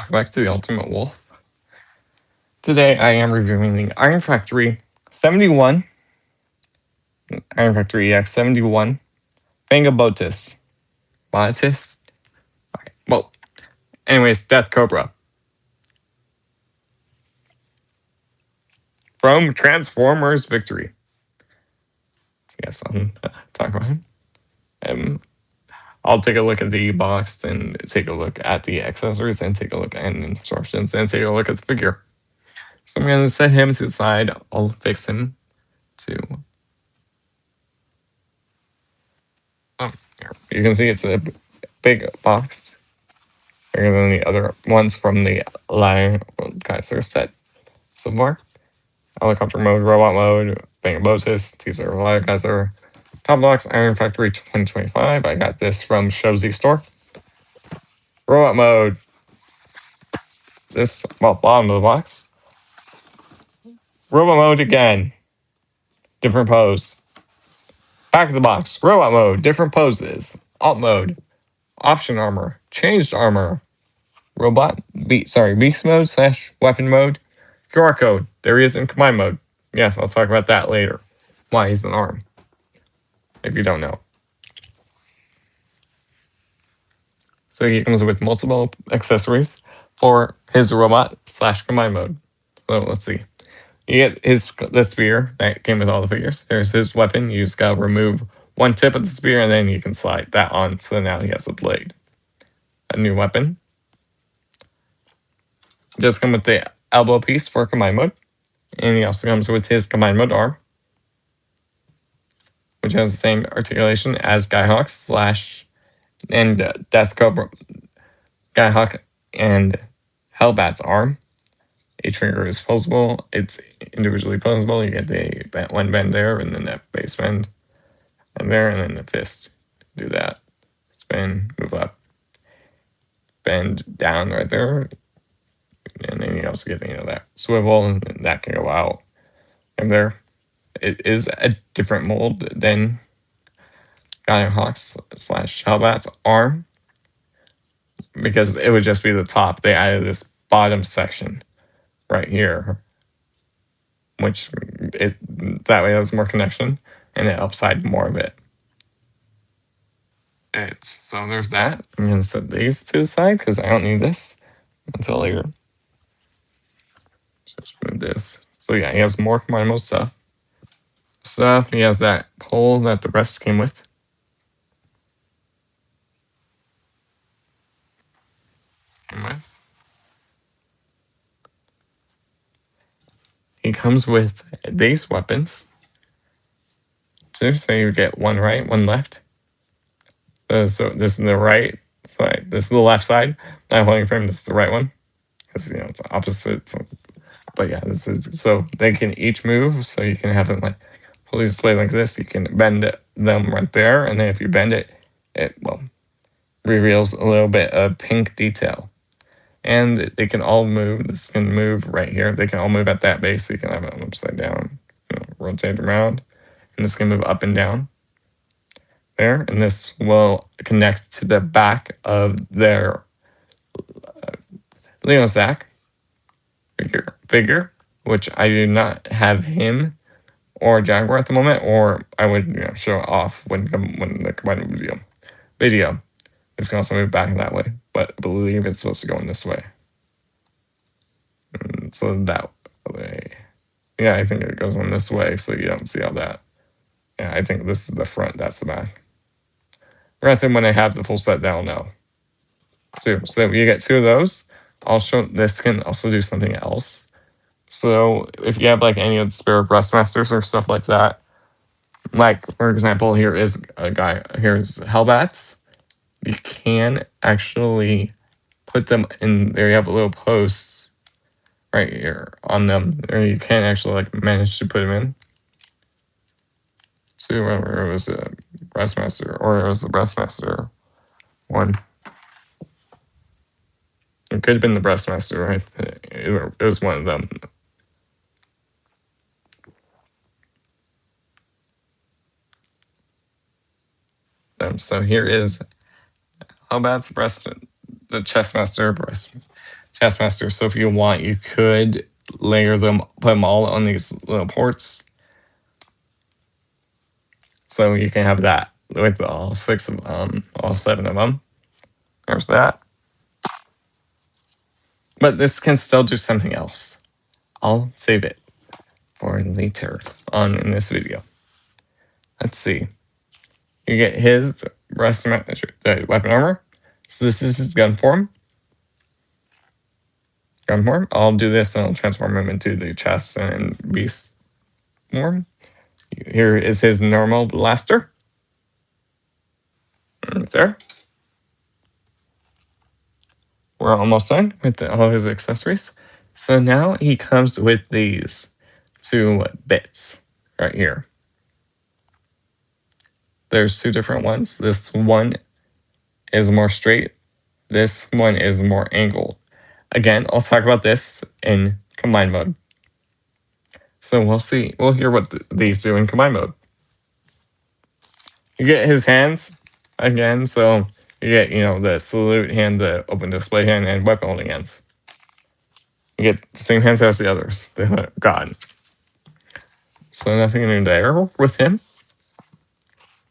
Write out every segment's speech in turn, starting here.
Welcome back to the Ultimate Wolf. Today I am reviewing the Iron Factory 71, Iron Factory Ex-71, Fang Botis. Botis? Okay. Well, anyways, Death Cobra. From Transformers Victory. So yes, I'm talking about him. I'll take a look at the box and take a look at the accessories and take a look at the instructions and take a look at the figure. So I'm going to set him to the side. I'll fix him to... Oh, here. You can see it's a big box. Bigger than the other ones from the line Kaiser set so far. Helicopter mode, robot mode, Bang Botis, teaser, Lion Kaiser, Top Box, Iron Factory 2025. I got this from Showzy Store. Robot mode. This, well, bottom of the box. Robot mode again. Different pose. Back of the box. Robot mode. Different poses. Alt mode. Option armor. Changed armor. Beast mode / weapon mode. QR code. There he is in combine mode. Yes, I'll talk about that later. Why he's an arm. If you don't know. So he comes with multiple accessories for his robot / combine mode. So let's see. You get the spear that came with all the figures. There's his weapon. You just gotta remove one tip of the spear and then you can slide that on. So now he has the blade. A new weapon. Just come with the elbow piece for combine mode. And he also comes with his combine mode arm, which has the same articulation as Skyhawk's and Death Cobra, Skyhawk and Hellbat's arm. Each finger is posable. It's individually posable. You get that one bend there, and then that base bend, and there, and then the fist. Do that. Spin, move up, bend down right there, and then you also get that swivel, and that can go out. And there, it is a different mold than Skyhawk's / Hellbat's arm, because it would just be the top. They added this bottom section right here, which that way has more connection and it helps hide more of it. So there's that. I'm gonna set these to the side because I don't need this until later. Just move this. So yeah, he has more combine mode stuff. He has that pole that the rest came with. He comes with these weapons. So you get one right, one left. So this is the right side. This is the left side. Not holding frame. This is the right one because it's opposite. But yeah, this is so they can each move. So you can have them like fully displayed like this. You can bend them right there, and then if you bend it, it reveals a little bit of pink detail. And they can all move. This can move right here. They can all move at that base. So you can have it upside down, rotate around, and this can move up and down. There, and this will connect to the back of their Leo Zach figure, which I do not have him or Jaguar at the moment, or I would show it off when the combined video. It's going to also move back that way, but I believe it's supposed to go in this way. So that way, yeah, I think it goes in this way, so you don't see all that. Yeah, I think this is the front, that's the back. Granted, when I have the full set, they'll know. So you get two of those. Also, this can also do something else. So if you have like any of the spare Breastmasters or stuff like that, like for example, here is a guy, here's Hellbats. You can actually put them in there. You have a little posts right here on them, or you can actually like manage to put them in. So whether it was a Breastmaster or it was the Breastmaster one. It could have been the Breastmaster, right? It was one of them. So here is Hellbat's the Chessmaster Taskmaster. So if you want, you could layer them, put them all on these little ports. So you can have that with all 7 of them. There's that. But this can still do something else. I'll save it for later on in this video. Let's see. You get his rest weapon armor. So this is his gun form. I'll do this and I'll transform him into the chest and beast form. Here is his normal blaster. Right there. We're almost done with all his accessories. So now he comes with these 2 bits right here. There's 2 different ones. This one is more straight. This one is more angled. Again, I'll talk about this in combined mode. So we'll see. We'll hear what these do in combined mode. You get his hands again. So you get, the salute hand, the open display hand, and weapon holding hands. You get the same hands as the others. The God. So nothing new there with him.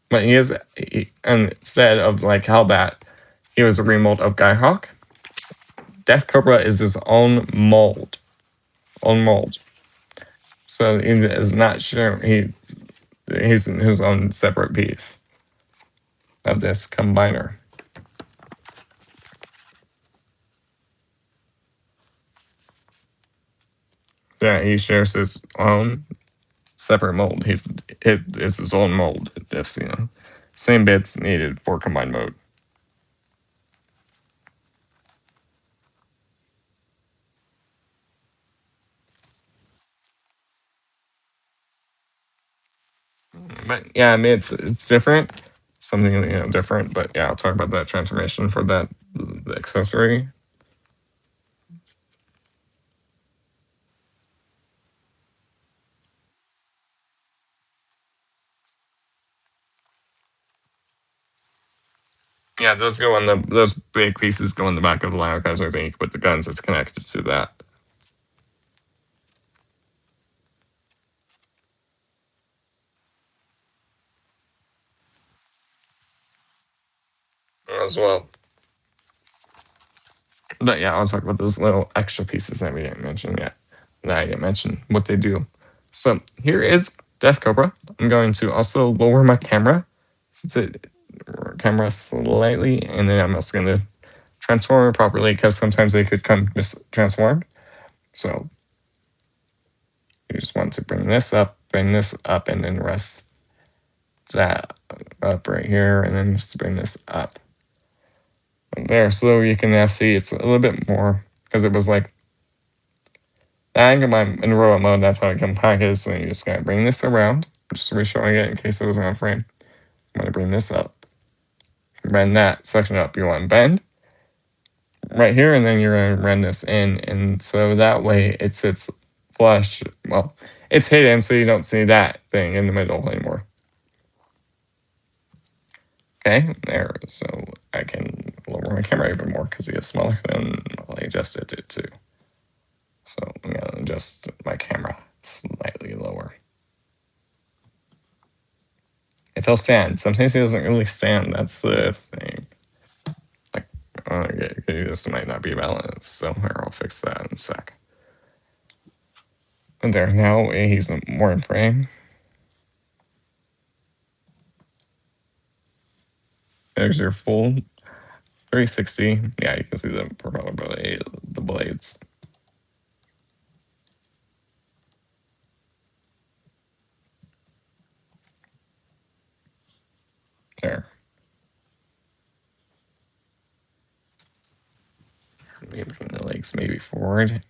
But instead of like Hellbat, he was a remold of Skyhawk. Death Cobra is his own mold. So he is not sure he's in his own separate piece of this combiner. Yeah, he shares his own separate mold. It's his own mold. Just, same bits needed for combined mode. But yeah, I mean it's different. Something different. But yeah, I'll talk about that transformation for the accessory. Yeah, those big pieces go in the back of the Lionel guys. I think with the guns, it's connected to that as well. But yeah, I'll talk about those little extra pieces that we didn't mention yet. That I didn't mention what they do. So here is Death Cobra. I'm going to also lower my camera slightly, and then I'm also going to transform it properly because sometimes they could come mistransformed. So you just want to bring this up, and then rest that up right here, and then just bring this up. There, so you can now see it's a little bit more because it was like I can in robot mode. That's how it can package. So you just gotta bring this around, just re-showing it in case it wasn't on frame. I'm gonna bring this up, bend that section up. You want to bend right here, and then you're gonna run this in, and so that way it sits flush. Well, it's hidden, so you don't see that thing in the middle anymore. Okay, there. So I can lower my camera even more because it gets smaller. Then I'll adjust it too. So I'm gonna adjust my camera slightly lower. If he'll stand, sometimes he doesn't really stand. That's the thing. Like, this might not be balanced. So here, I'll fix that in a sec. And there, now he's more in frame. There's your full 360. Yeah, you can see the propeller blade, the blades. There. Maybe bring the legs maybe forward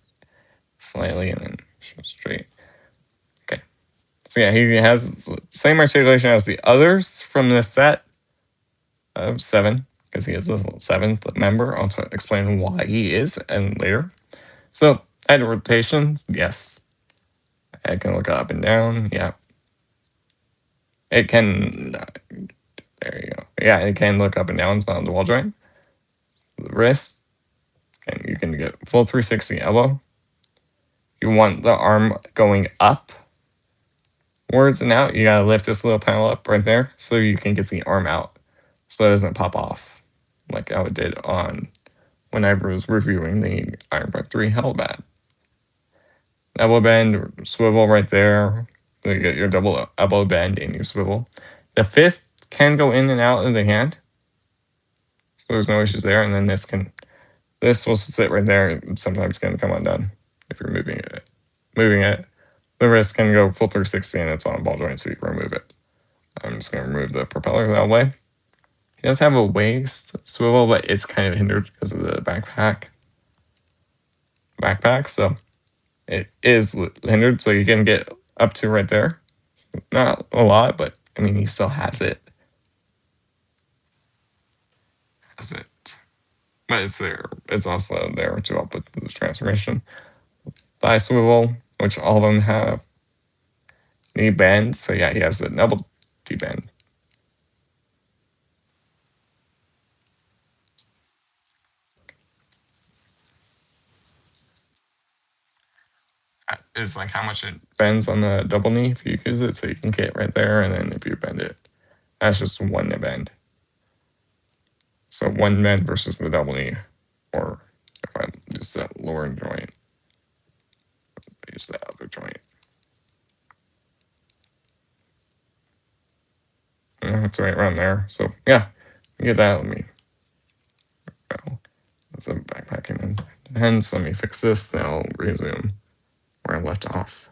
slightly and then straight. Okay. So yeah, he has the same articulation as the others from the set of 7, because he is the 7th member. I'll explain why he is and later. So head rotation, yes. Head can look up and down, yeah. It can, there you go. Yeah, it can look up and down on the wall joint. The wrist, and you can to get full 360 elbow. You want the arm going up wards and out. You gotta lift this little panel up right there so you can get the arm out so it doesn't pop off like how it did on when I was reviewing the Ironbark 3 Hellbat. Elbow bend, swivel right there. So you get your double elbow bend and you swivel. The fist can go in and out of the hand, so there's no issues there. And then this will sit right there. And sometimes it's gonna come undone if you're moving it. The wrist can go full 360 and it's on a ball joint, so you can remove it. I'm just gonna remove the propeller that way. He does have a waist swivel, but it's kind of hindered because of the backpack, so it is hindered. So you can get up to right there. Not a lot, but I mean, he still has it. But it's there. It's also there to help with the transformation. Thigh swivel, which all of them have. Knee bend. So yeah, he has a double T bend. Is like how much it bends on the double knee if you use it, so you can get right there, and then if you bend it, that's just one bend. So one bend versus the double knee, or if I use that lower joint, use that other joint. It's right around there. So yeah, get that. Let me go. That's a backpacking and hence. Let me fix this. Then I'll resume where I left off.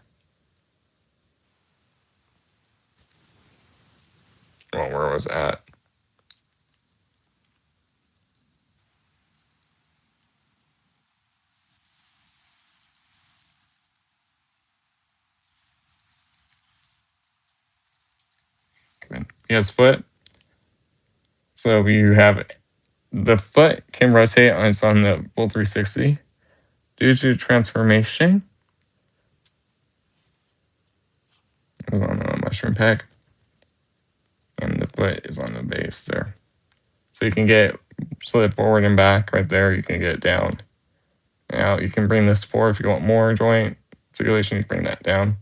Well, where I was at. He has foot. So you have the foot can rotate on its on the full 360 due to transformation. It's on a mushroom pack, and the foot is on the base there. So you can get slid forward and back right there. You can get it down. Now you can bring this forward if you want more joint articulation. You bring that down.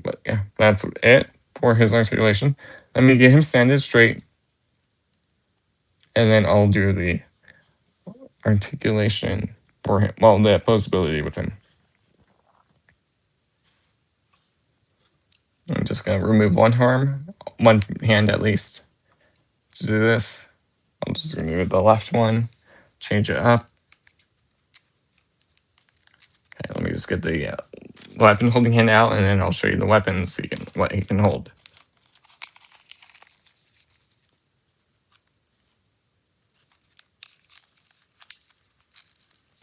But yeah, that's it for his articulation. Let me get him standing straight, and then I'll do the articulation for him. Well, the posability with him. I'm just gonna remove one hand at least to do this. I'll just remove the left one, change it up. Okay, let me just get the weapon holding hand out, and then I'll show you the weapons so you can what he can hold.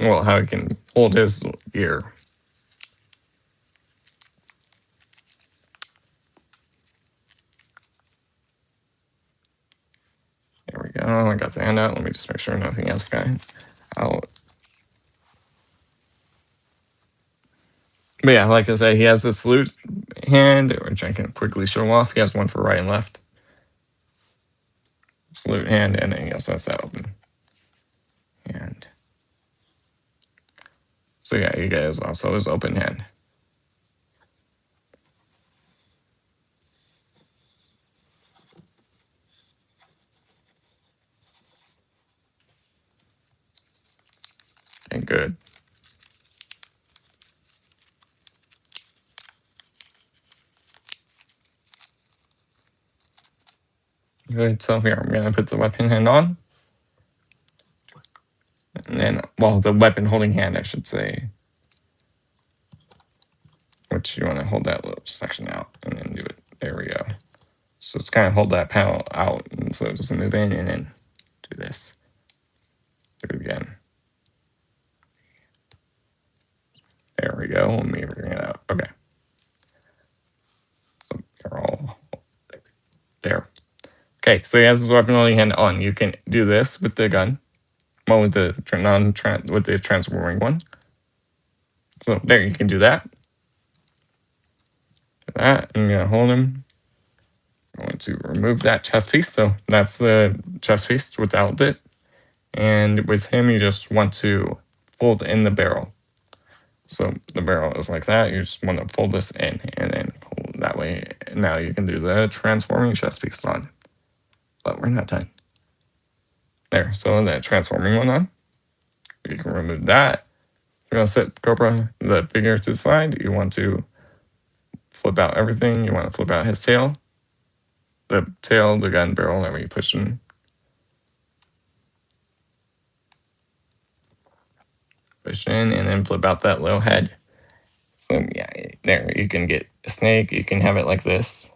Well, how he can hold his gear. There we go. I got the hand out. Let me just make sure nothing else got out. But yeah, like I said, he has this salute hand, which I can quickly show off. He has one for right and left. Salute hand, and then he also has that open hand. So yeah, you guys also his open hand. And good. Good. So here, I'm going to put the weapon hand on. And then, well, the weapon holding hand, I should say. Which you want to hold that little section out and then do it. There we go. So it's kind of hold that panel out and so it doesn't move in, and then do this. Do it again. There we go. Let me bring it out. Okay. So they're all there. Okay, so he has his weapon holding hand on. You can do this with the gun. Well, with the transforming one. So there, you can do that. Do that. I'm gonna hold him. I'm going to remove that chest piece. So that's the chest piece without it. And with him, you just want to fold in the barrel. So the barrel is like that. You just want to fold this in and then pull that way. Now you can do the transforming chest piece on. But we're not done. There, so that transforming one on. You can remove that. You're gonna set Cobra the figure to the side. You want to flip out everything. You want to flip out his tail. The tail, the gun barrel that we push in. Push in and then flip out that little head. So yeah, there you can get a snake. You can have it like this.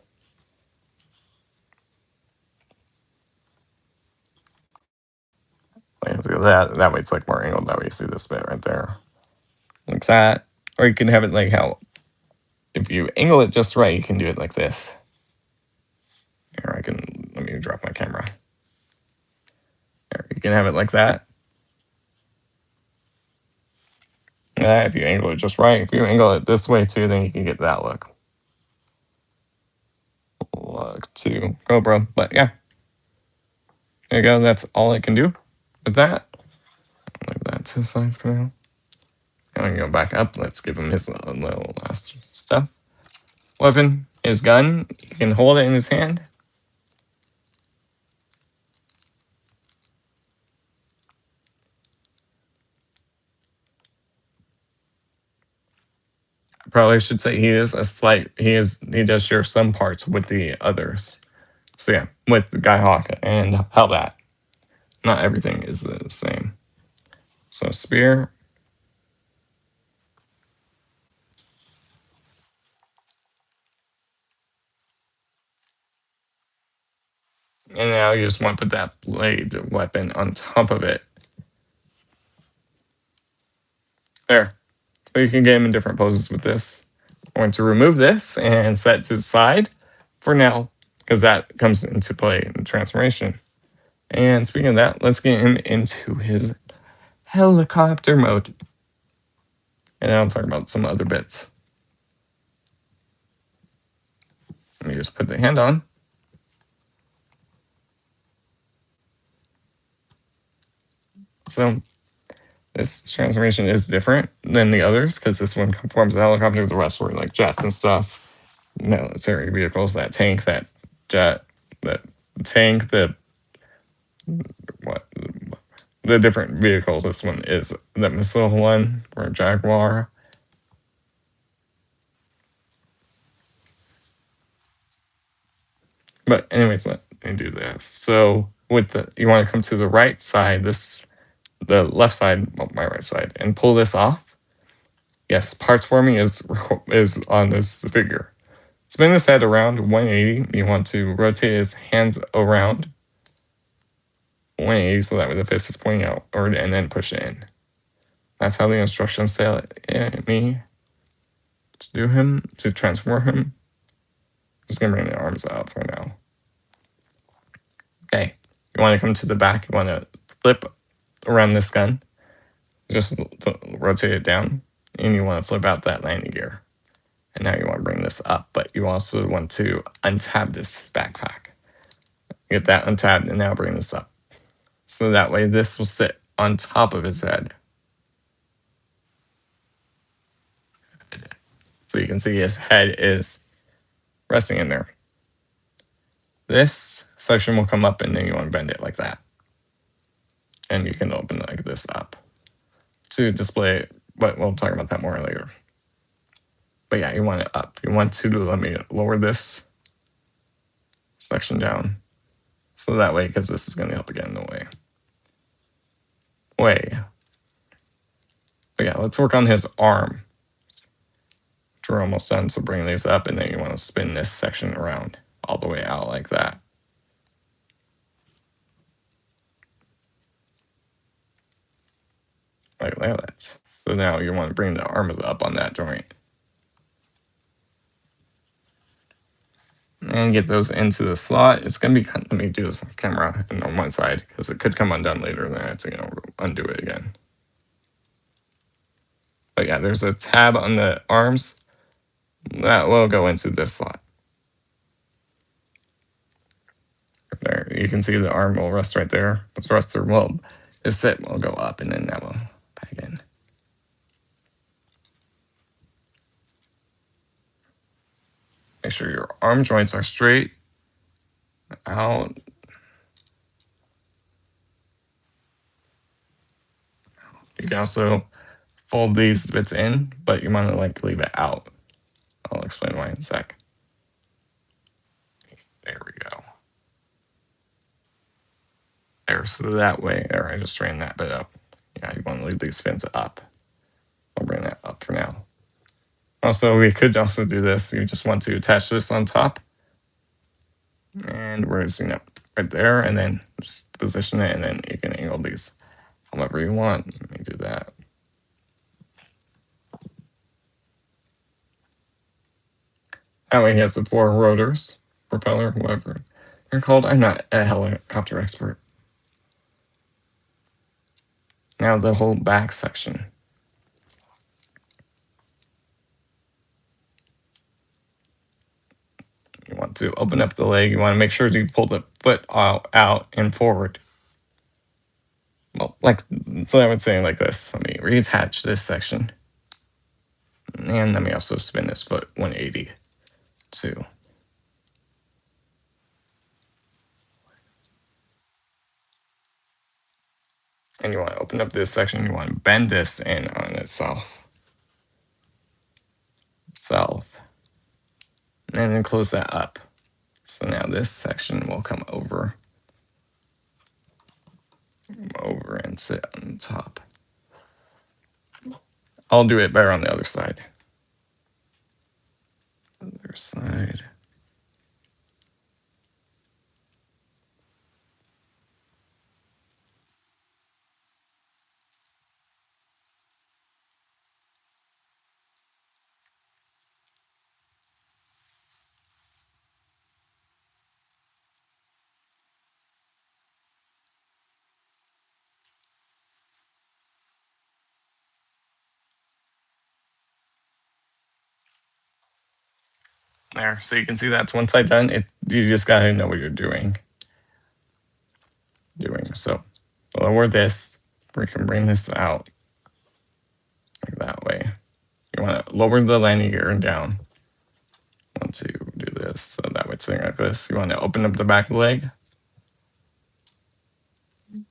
Like that way it's like more angled. That way you see this bit right there. Like that. Or you can have it like how, if you angle it just right, you can do it like this. Here, let me drop my camera. There, you can have it like that. If you angle it just right. If you angle it this way too, then you can get that look. Look to Cobra. But yeah. There you go. That's all I can do with that. Leave that to the side for now. Now we can go back up. Let's give him his little last stuff. Weapon, his gun. You can hold it in his hand. I probably should say he does share some parts with the others. So yeah, with Guy Hawk and Hellbat. Not everything is the same. So spear. And now you just want to put that blade weapon on top of it. There. So you can get him in different poses with this. I'm going to remove this and set it to the side for now, because that comes into play in the transformation. And speaking of that, let's get him into his helicopter mode. And then I'll talk about some other bits. Let me just put the hand on. So this transformation is different than the others because this one conforms the helicopter. The rest were like jets and stuff, military vehicles, that tank, that jet, that tank, the different vehicles. This one is the missile one or Jaguar. But anyways, let me do this. So you want to come to the right side, the left side, well, my right side, and pull this off. Yes, parts forming is on this figure. Spin his head around 180. You want to rotate his hands around 180 so that way the fist is pointing outward, and then push it in. That's how the instructions tell me to do him, to transform him. Just gonna bring the arms out for now. Okay, you want to come to the back. You want to flip around this gun. Just rotate it down, and you want to flip out that landing gear. And now you want to bring this up, but you also want to untab this backpack. Get that untabbed, and now bring this up. So that way this will sit on top of his head. So you can see his head is resting in there. This section will come up, and then you want to bend it like that. And you can open like this up to display it, but we'll talk about that more later. But yeah, you want it up. You want to let me lower this section down. So that way, because this is going to help get in the way. But yeah, let's work on his arm. We're almost done, so bring these up, and then you want to spin this section around all the way out like that. Like that. So now you want to bring the arm up on that joint. And get those into the slot. It's going to be, let me do this on camera and on one side, because it could come undone later, and then I have to undo it again. But yeah, there's a tab on the arms that will go into this slot. There, you can see the arm will rest right there. The thruster will, this set will go up, and then that will back in. Make sure your arm joints are straight out. You can also fold these bits in, but you want to like leave it out. I'll explain why in a sec. There we go. There, so that way, there, I just straightened that bit up. Yeah, you want to leave these fins up. I'll bring that up for now. Also, we could also do this. You just want to attach this on top. And we're using it right there, and then just position it, and then you can angle these however you want. Let me do that. That way he has the 4 rotors, propeller, whatever they're called. I'm not a helicopter expert. Now the whole back section. You want to open up the leg. You want to make sure to pull the foot out and forward. Well, like, so I would say like this. Let me reattach this section. And let me also spin this foot 180 too. And you want to open up this section. You want to bend this in on itself. And then close that up. So now this section will come over and sit on top. I'll do it better on the other side. Other side. There, so you can see that's one side done. You just gotta know what you're doing. So lower this. We can bring this out like that way. You want to lower the landing gear down. Want to do this so that way it's sitting like this. You want to open up the back leg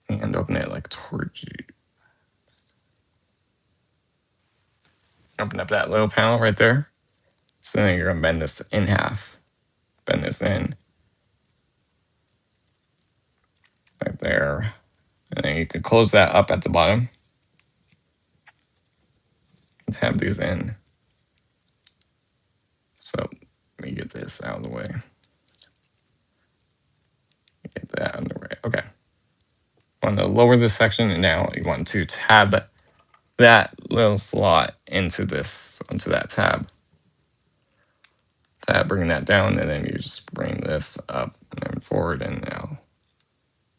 and open it like towards you. Open up that little panel right there. So then you're gonna bend this in half. Bend this in right there. And then you can close that up at the bottom. Let's have these in. So let me get this out of the way. Get that out of the way. Okay. You want to lower this section, and now you want to tab that little slot into that tab. Bring that down, and then you just bring this up and forward, and now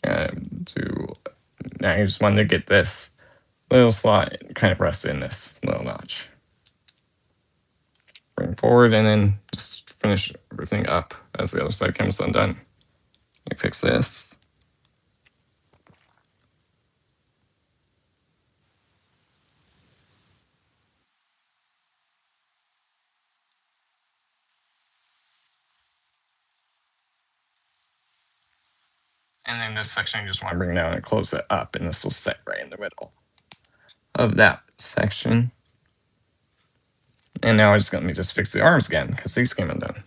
you just want to get this little slot kind of rest in this little notch. Bring forward, and then just finish everything up as the other side comes undone. Let me fix this. And then this section, you just want to bring it down and close it up, and this will sit right in the middle of that section. And now I'm just going to just fix the arms again, because these came undone.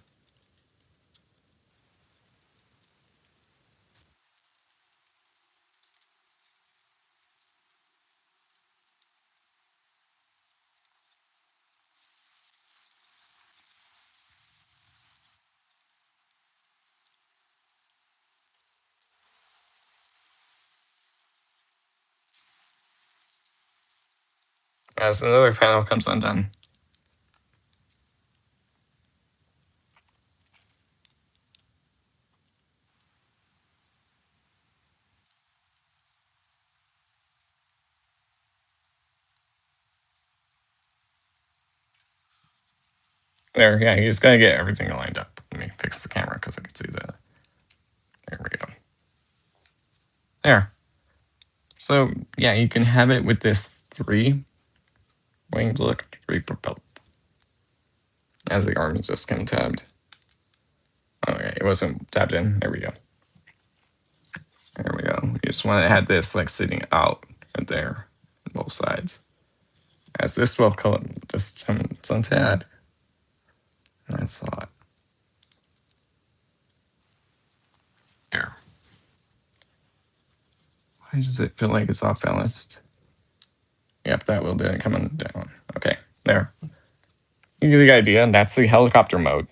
As another panel comes undone. There, yeah, you just got to get everything lined up. Let me fix the camera because I can see that. There we go. There. So, yeah, you can have it with this 3 wings look, 3 propelled. As the arm is just kind of tabbed. Okay, it wasn't tapped in. There we go. There we go. You just want to have this like sitting out right there on both sides. As this 12 color, just it's on tad. I saw it. Here. Why does it feel like it's off balanced? Yep, that wheel didn't come on down. Okay, there. You get the idea, and that's the helicopter mode.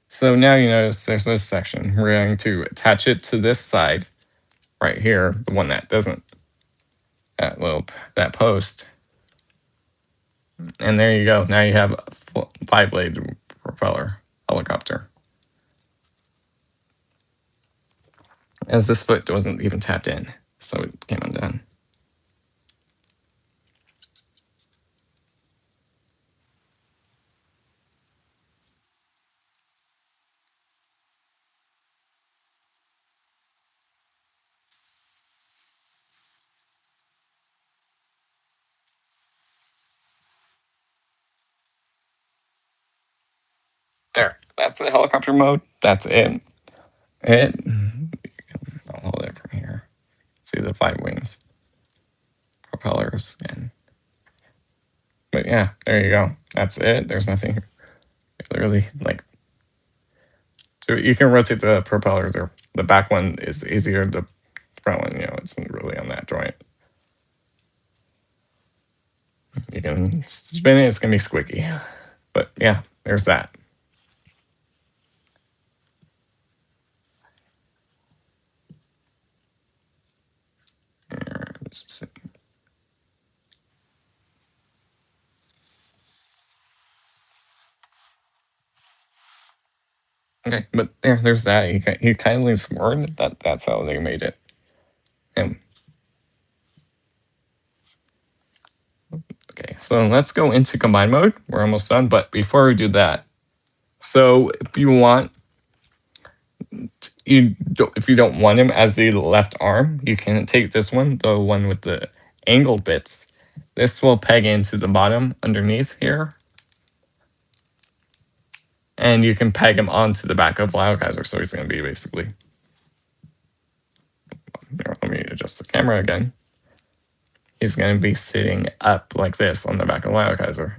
So now you notice there's this section. We're going to attach it to this side right here, the one that doesn't, that post. And there you go. Now you have a 5-blade propeller helicopter. As this foot wasn't even tapped in, so it came undone. There, that's the helicopter mode. That's it. I'll hold it from here. See the 5 wings, propellers, and but yeah, there you go. That's it. There's nothing really like. So you can rotate the propellers, or the back one is easier. The front one, it's really on that joint. You can spin it. It's gonna be squeaky, but yeah, there's that. Okay, but yeah, there's that. He kindly swore that that's how they made it. And okay, so let's go into combine mode. We're almost done, but before we do that, so if you want, if you don't want him as the left arm, you can take this one, the one with the angled bits. This will peg into the bottom underneath here, and you can peg him onto the back of Loudgeyser, so he's going to be basically. Here, let me adjust the camera again. He's going to be sitting up like this on the back of Loudgeyser.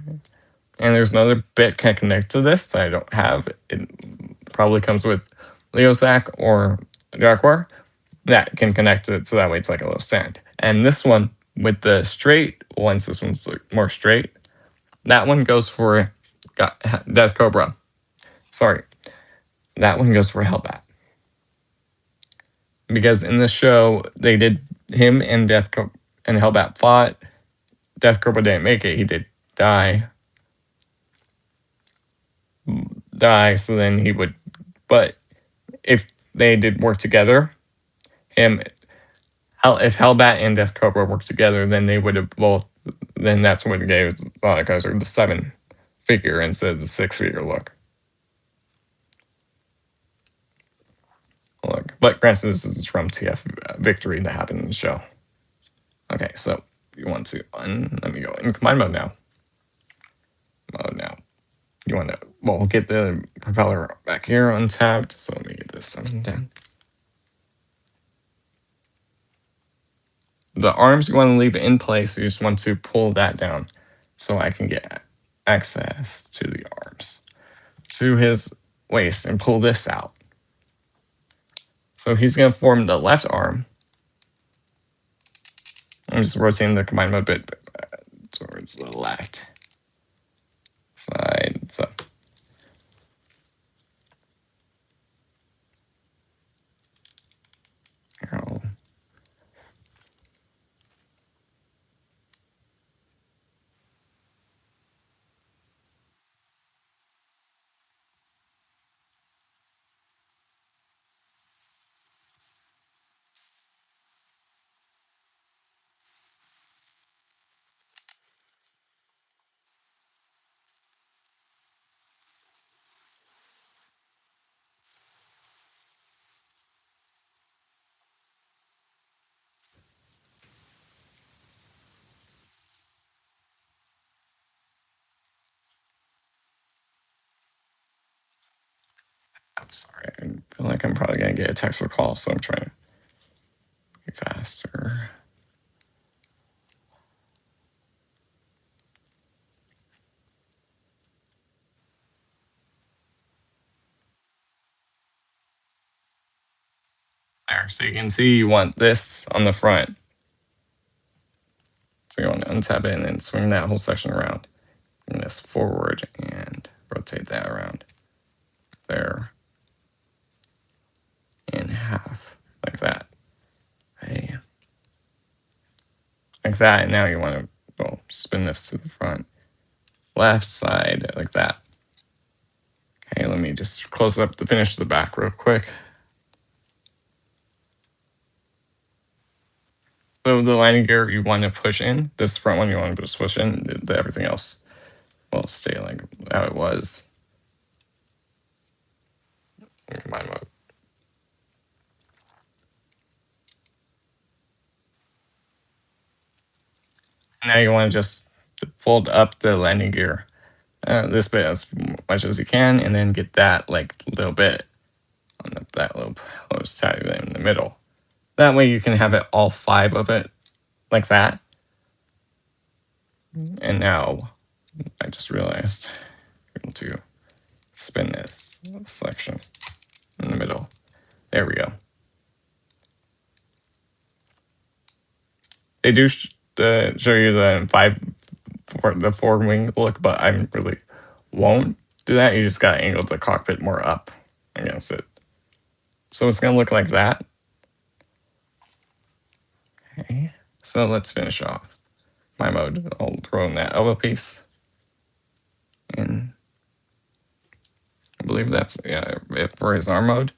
And there's another bit can connect to this that I don't have. It probably comes with Leosac or Jaguar that can connect to it, so that way it's like a little stand. And this one with the straight ones, this one's more straight. That one goes for Death Cobra. Sorry, that one goes for Hellbat. Because in the show, they did him and and Hellbat fought. Death Cobra didn't make it. He did die. So then he would. But if they did work together, if Hellbat and Death Cobra worked together, then they would have both. Then that's what gave Loudgeyser the 7-figure instead of the 6-figure look. But granted, this is from TF Victory that happened in the show. Okay, so you want to let me go in combine mode now. You want to, we'll get the propeller back here untapped. So let me get this down. The arms, you want to leave it in place. You just want to pull that down so I can get access to the arms, to his waist, and pull this out. So he's going to form the left arm. I'm just rotating the combine mode bit towards the left side. So I'm sorry. I feel like I'm probably going to get a text or call, so I'm trying to be faster. There, so you can see you want this on the front. So you want to untab it and then swing that whole section around. Bring this forward and rotate that around there in half, like that. Okay. Like that, and now you want to spin this to the front. Left side, like that. Okay, let me just close up the finish of the back real quick. So the landing gear you want to push in, this front one you want to just push in, everything else will stay like how it was. Combine mode. Now you want to just fold up the landing gear this bit as much as you can, and then get that like little bit on that little close tab in the middle. That way you can have it all 5 of it like that. And now I just realized I'm able to spin this section in the middle. There we go. They do show you the forward wing look, but I really won't do that. You just gotta angle the cockpit more up against it. So it's gonna look like that. Okay, so let's finish off my mode. I'll throw in that elbow piece. And I believe that's it for his arm mode.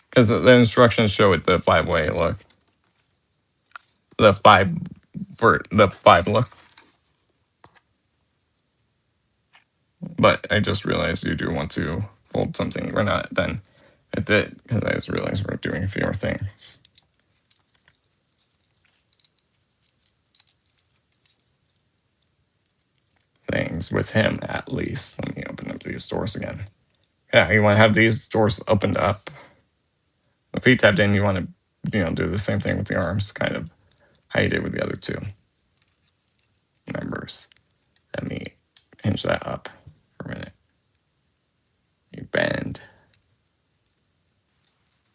Because the instructions show it the 5-way look. The 5 look. But I just realized you do want to fold something. We're not done with it because I just realized we're doing a few more things. Things with him at least. Let me open up these doors again. Yeah, you want to have these doors opened up. The feet tabbed in, you want to do the same thing with the arms, kind of how you did with the other 2 members. Let me hinge that up for a minute. You bend.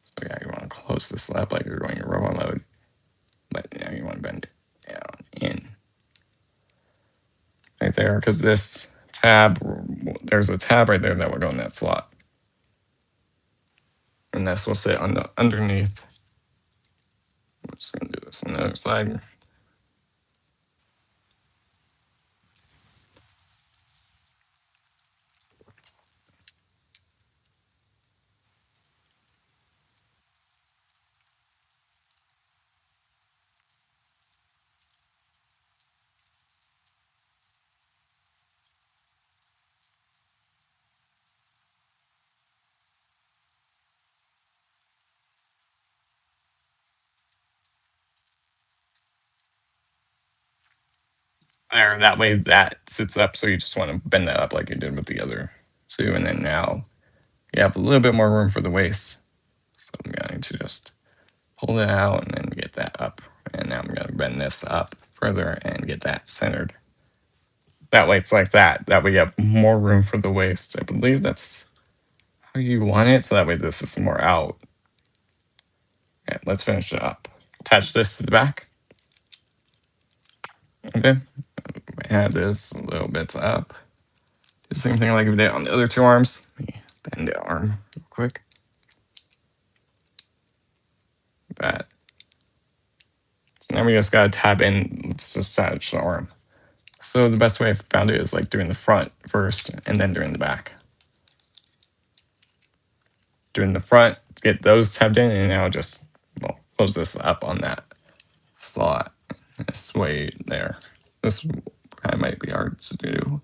So yeah, you want to close this up like you're going in robo mode, but now you want to bend it down in right there, because this tab, there's a tab right there that will go in that slot, and this will sit on the underneath. I'm just gonna do this on the other side. There, that way that sits up, so you just want to bend that up like you did with the other 2, and then now you have a little bit more room for the waist. So I'm going to just pull it out and then get that up, and now I'm going to bend this up further and get that centered. That way it's like that. That way you have more room for the waist. I believe that's how you want it, so that way this is more out. Okay, let's finish it up. Attach this to the back. Okay, add this little bits up. Do the same thing like we did on the other 2 arms. Let me bend the arm real quick. That. So now we just gotta tab in. Let's just attach the arm. So the best way I found it is like doing the front first and then doing the back. Doing the front, get those tabbed in, and now just close this up on that slot. This way there. This might be hard to do.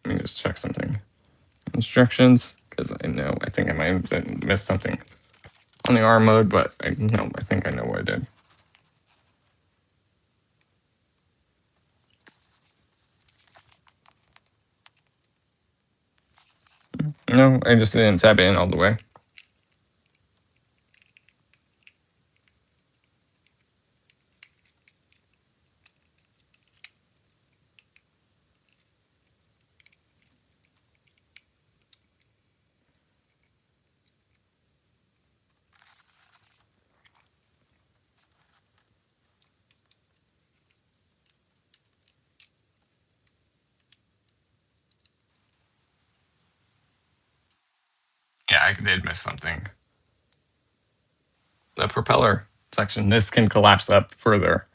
Let me just check something. Instructions, because I think I might have missed something on the arm mode, but I think I know what I did. No, I just didn't tab it in all the way. Yeah, I did miss something. The propeller section, this can collapse up further.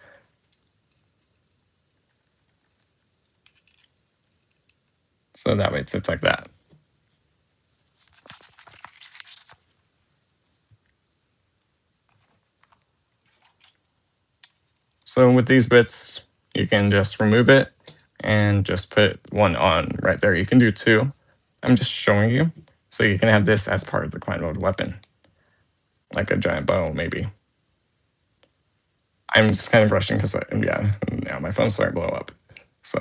So that way it sits like that. So with these bits, you can just remove it and just put one on right there. You can do two. I'm just showing you. So you can have this as part of the combined mode weapon. Like a giant bow, maybe. I'm just kind of rushing because, yeah, now my phone's starting to blow up. So,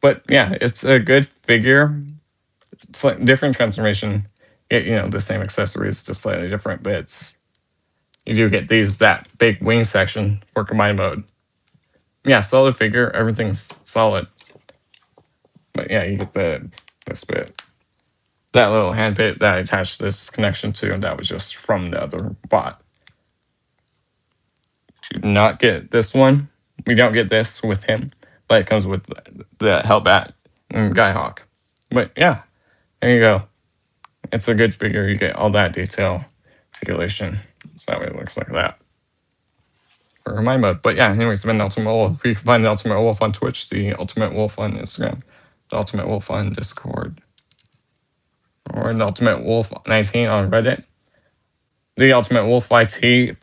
but yeah, it's a good figure. It's like different transformation. Get, the same accessories, just slightly different bits. You do get that big wing section for combined mode. Yeah, solid figure. Everything's solid. But yeah, you get this bit. That little hand bit that I attached this connection to, and that was just from the other bot. Do not get this one. We don't get this with him, but it comes with the Hellbat and Skyhawk. But yeah, there you go. It's a good figure. You get all that detail, articulation. So that way it looks like that. For my mode. But yeah, anyways, it's been the Ultimate Wolf. You can find the Ultimate Wolf on Twitch, the Ultimate Wolf on Instagram, the Ultimate Wolf on Discord, or the Ultimate Wolf 19 on Reddit, the Ultimate Wolf YT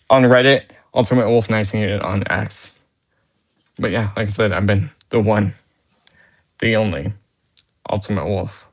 on Reddit, Ultimate Wolf 19 on X. But yeah, like I said, I've been the one, the only Ultimate Wolf.